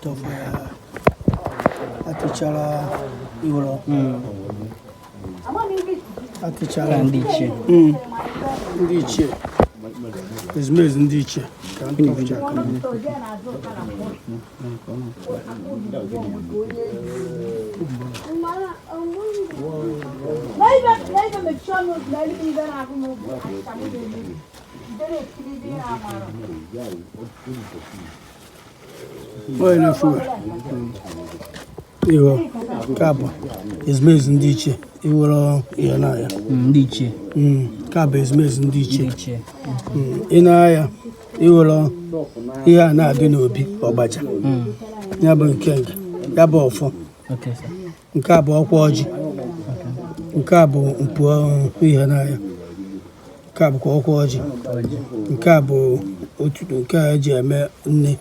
tọfọ ya atịchara iwụrụ atịchara ndị ichie ezumezu ndị ichie ka ntọfụcha aka Olha, foi. Eu, cabo, ezumezu ndị ichie iwụrụ ihe n'ahịa ndị ichie cabo ezumezu ndị ichie ị na-ahịa iwụrụ ihe a na-adị n'obi ọgbaja ya bụ nke ya bụ ọfọ nke a bụ ọkwa ọjị nke a bụ mpu ihe n'ahịa nke a bụkwa ọkwa ọjị nke a bụ otutu nke a eji eme nne